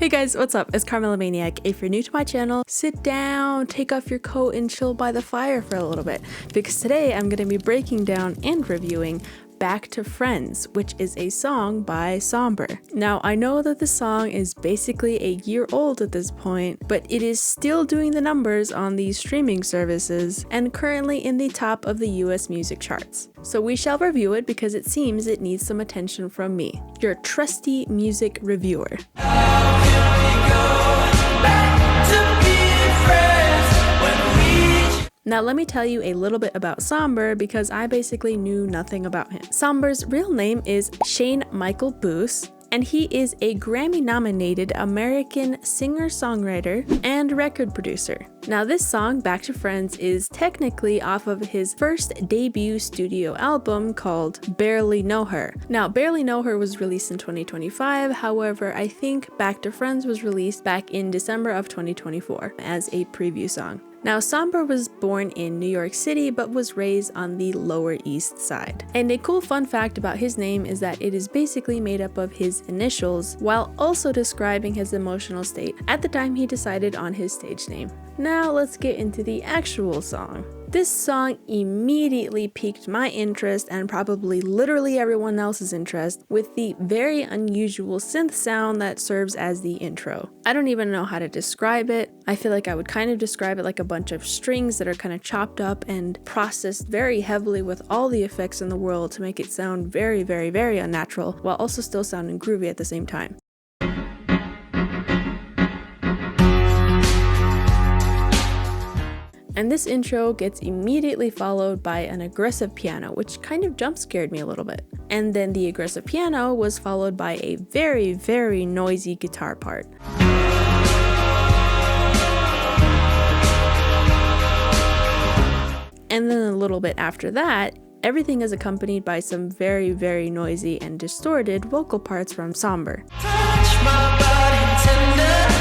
Hey guys, what's up? It's Carmela Maniac. If you're new to my channel, sit down, take off your coat, and chill by the fire for a little bit, because today I'm going to be breaking down and reviewing Back to Friends, which is a song by Sombr. Now, I know that the song is basically a year old at this point, but it is still doing the numbers on these streaming services and currently in the top of the US music charts. So we shall review it because it seems it needs some attention from me, your trusty music reviewer. Now let me tell you a little bit about Sombr because I basically knew nothing about him. Sombr's real name is Shane Michael Boos, and he is a Grammy-nominated American singer-songwriter and record producer. Now this song, Back to Friends, is technically off of his first debut studio album called Barely Know Her. Now Barely Know Her was released in 2025, however I think Back to Friends was released back in December of 2024 as a preview song. Now, Sombr was born in New York City but was raised on the Lower East Side. And a cool fun fact about his name is that it is basically made up of his initials while also describing his emotional state at the time he decided on his stage name. Now let's get into the actual song. This song immediately piqued my interest and probably literally everyone else's interest with the very unusual synth sound that serves as the intro. I don't even know how to describe it. I feel like I would kind of describe it like a bunch of strings that are kind of chopped up and processed very heavily with all the effects in the world to make it sound very, very, very unnatural while also still sounding groovy at the same time. And this intro gets immediately followed by an aggressive piano, which kind of jump scared me a little bit. And then the aggressive piano was followed by a very, very noisy guitar part. And then a little bit after that, everything is accompanied by some very, very noisy and distorted vocal parts from Sombr. Touch my body tender.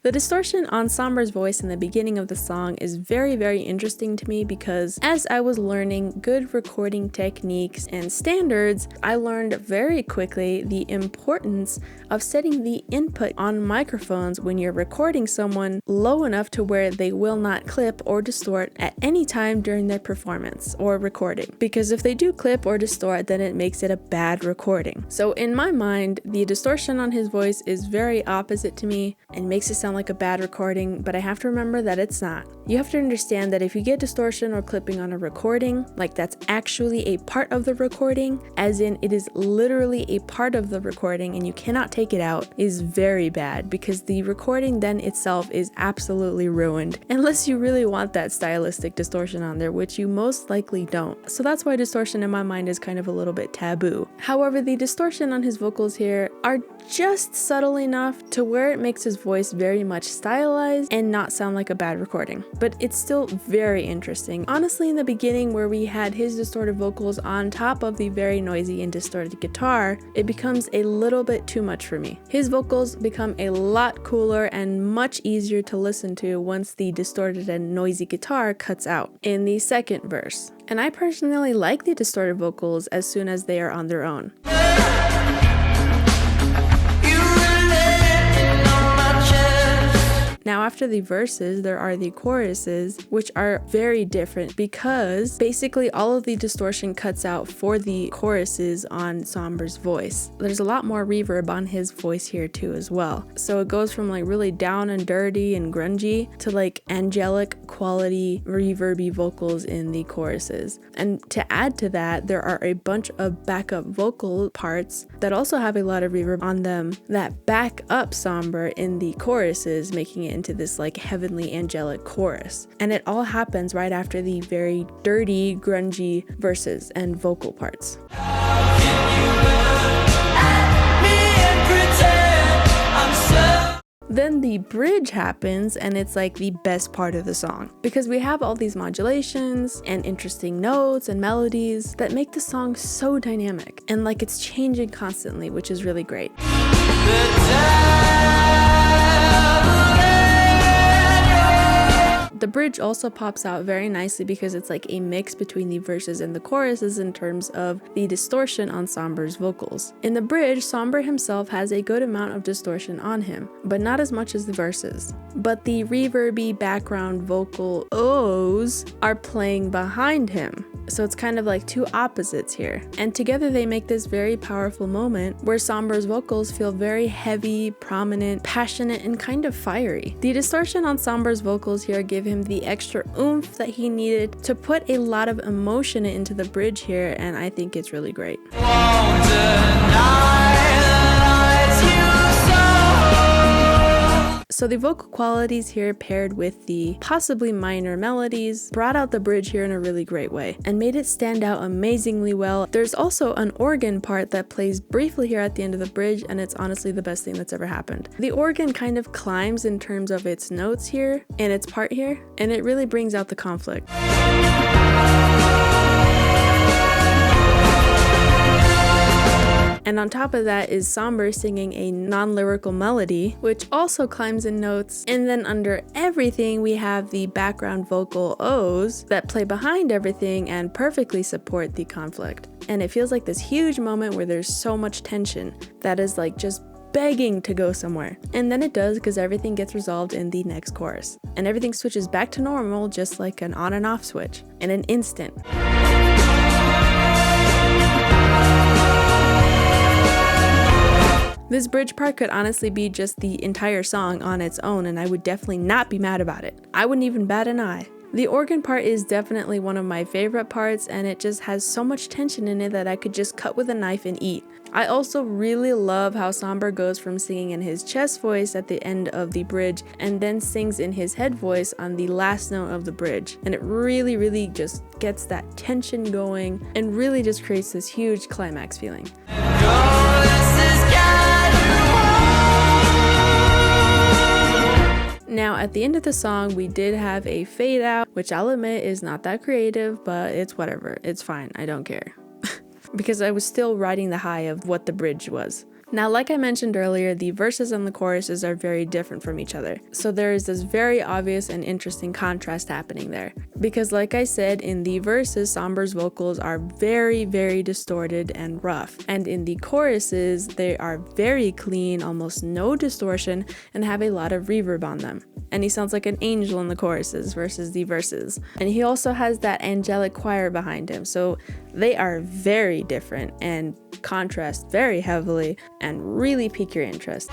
The distortion on Sombr's voice in the beginning of the song is very, very interesting to me because as I was learning good recording techniques and standards, I learned very quickly the importance of setting the input on microphones when you're recording someone low enough to where they will not clip or distort at any time during their performance or recording. Because if they do clip or distort, then it makes it a bad recording. So in my mind, the distortion on his voice is very opposite to me and makes it sound like a bad recording, but I have to remember that it's not. You have to understand that if you get distortion or clipping on a recording, like that's actually a part of the recording, as in it is literally a part of the recording and you cannot take it out, is very bad because the recording then itself is absolutely ruined unless you really want that stylistic distortion on there, which you most likely don't. So that's why distortion in my mind is kind of a little bit taboo. However, the distortion on his vocals here are just subtle enough to where it makes his voice very much stylized and not sound like a bad recording, but it's still very interesting. Honestly, in the beginning where we had his distorted vocals on top of the very noisy and distorted guitar, it becomes a little bit too much for me. His vocals become a lot cooler and much easier to listen to once the distorted and noisy guitar cuts out in the second verse. And I personally like the distorted vocals as soon as they are on their own. Now after the verses, there are the choruses, which are very different because basically all of the distortion cuts out for the choruses on Sombr's voice. There's a lot more reverb on his voice here too as well. So it goes from like really down and dirty and grungy to like angelic quality reverby vocals in the choruses. And to add to that, there are a bunch of backup vocal parts that also have a lot of reverb on them that back up Sombr in the choruses, making it into this like heavenly angelic chorus. And it all happens right after the very dirty, grungy verses and vocal parts. Then the bridge happens and it's like the best part of the song because we have all these modulations and interesting notes and melodies that make the song so dynamic and like it's changing constantly, which is really great. The bridge also pops out very nicely because it's like a mix between the verses and the choruses in terms of the distortion on Sombr's vocals. In the bridge, Sombr himself has a good amount of distortion on him, but not as much as the verses. But the reverby background vocal O's are playing behind him. So it's kind of like two opposites here. And together they make this very powerful moment where Sombr's vocals feel very heavy, prominent, passionate, and kind of fiery. The distortion on Sombr's vocals here give him the extra oomph that he needed to put a lot of emotion into the bridge here, and I think it's really great. So the vocal qualities here paired with the possibly minor melodies brought out the bridge here in a really great way and made it stand out amazingly well. There's also an organ part that plays briefly here at the end of the bridge, and it's honestly the best thing that's ever happened. The organ kind of climbs in terms of its notes here and its part here, and it really brings out the conflict. And on top of that is Sombr singing a non-lyrical melody, which also climbs in notes. And then under everything, we have the background vocal O's that play behind everything and perfectly support the conflict. And it feels like this huge moment where there's so much tension that is like just begging to go somewhere. And then it does, because everything gets resolved in the next chorus. And everything switches back to normal, just like an on and off switch, in an instant. This bridge part could honestly be just the entire song on its own, and I would definitely not be mad about it. I wouldn't even bat an eye. The organ part is definitely one of my favorite parts, and it just has so much tension in it that I could just cut with a knife and eat. I also really love how Sombr goes from singing in his chest voice at the end of the bridge and then sings in his head voice on the last note of the bridge. And it really just gets that tension going and really just creates this huge climax feeling. Now, at the end of the song, we did have a fade out, which I'll admit is not that creative, but it's whatever. It's fine. I don't care. Because I was still riding the high of what the bridge was. Now, like I mentioned earlier, the verses and the choruses are very different from each other. So there is this very obvious and interesting contrast happening there. Because like I said, in the verses, Sombr's vocals are very distorted and rough. And in the choruses, they are very clean, almost no distortion, and have a lot of reverb on them. And he sounds like an angel in the choruses versus the verses. And he also has that angelic choir behind him. So they are very different and contrast very heavily and really pique your interest.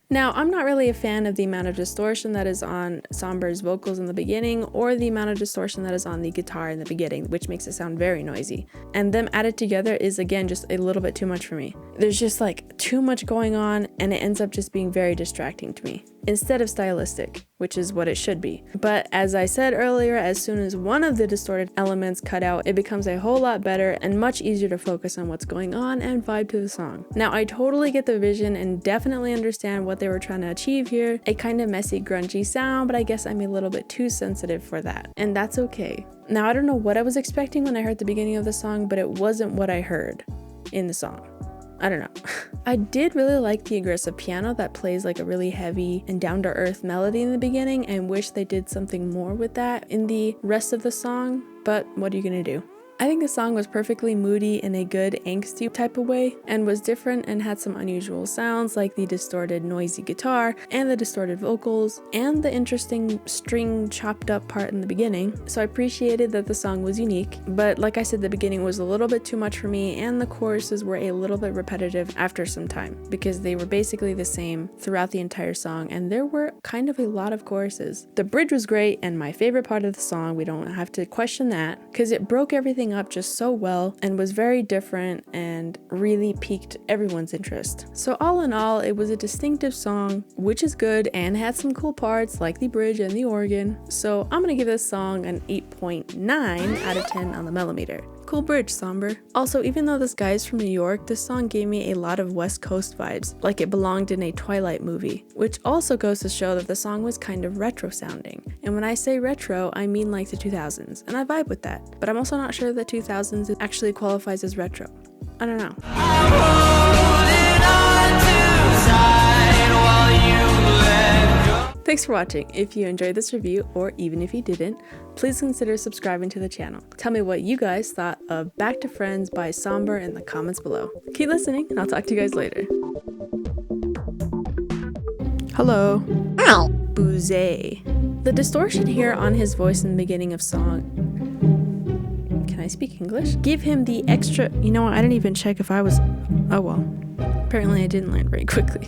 Now, I'm not really a fan of the amount of distortion that is on Sombr's vocals in the beginning or the amount of distortion that is on the guitar in the beginning, which makes it sound very noisy. And them added together is, again, just a little bit too much for me. There's just like too much going on, and it ends up just being very distracting to me instead of stylistic, which is what it should be. But as I said earlier, as soon as one of the distorted elements cut out, it becomes a whole lot better and much easier to focus on what's going on and vibe to the song. Now, I totally get the vision and definitely understand what they were trying to achieve here. A kind of messy, grungy sound, but I guess I'm a little bit too sensitive for that, and that's okay. Now, I don't know what I was expecting when I heard the beginning of the song, but it wasn't what I heard in the song. I don't know. I did really like the aggressive piano that plays like a really heavy and down-to-earth melody in the beginning, and wish they did something more with that in the rest of the song, but what are you gonna do? I think the song was perfectly moody in a good angsty type of way, and was different and had some unusual sounds like the distorted noisy guitar and the distorted vocals and the interesting string chopped up part in the beginning. So I appreciated that the song was unique, but like I said, the beginning was a little bit too much for me, and the choruses were a little bit repetitive after some time because they were basically the same throughout the entire song, and there were kind of a lot of choruses. The bridge was great and my favorite part of the song, we don't have to question that, because it broke everything up just so well and was very different and really piqued everyone's interest. So all in all, it was a distinctive song, which is good, and had some cool parts like the bridge and the organ. So I'm gonna give this song an 8.9 out of 10 on the millimeter. Cool bridge, Sombr. Also, even though this guy is from New York, this song gave me a lot of West Coast vibes, like it belonged in a Twilight movie, which also goes to show that the song was kind of retro sounding. And when I say retro, I mean like the 2000s, and I vibe with that. But I'm also not sure that 2000s actually qualifies as retro. I don't know. Thanks for watching. If you enjoyed this review, or even if you didn't, please consider subscribing to the channel. Tell me what you guys thought of Back to Friends by Sombr in the comments below. Keep listening, and I'll talk to you guys later. Hello. Hi. Booze. The distortion here on his voice in the beginning of song. Can I speak English? Give him the extra. You know what? I didn't even check if I was. Oh well. Apparently I didn't learn very quickly.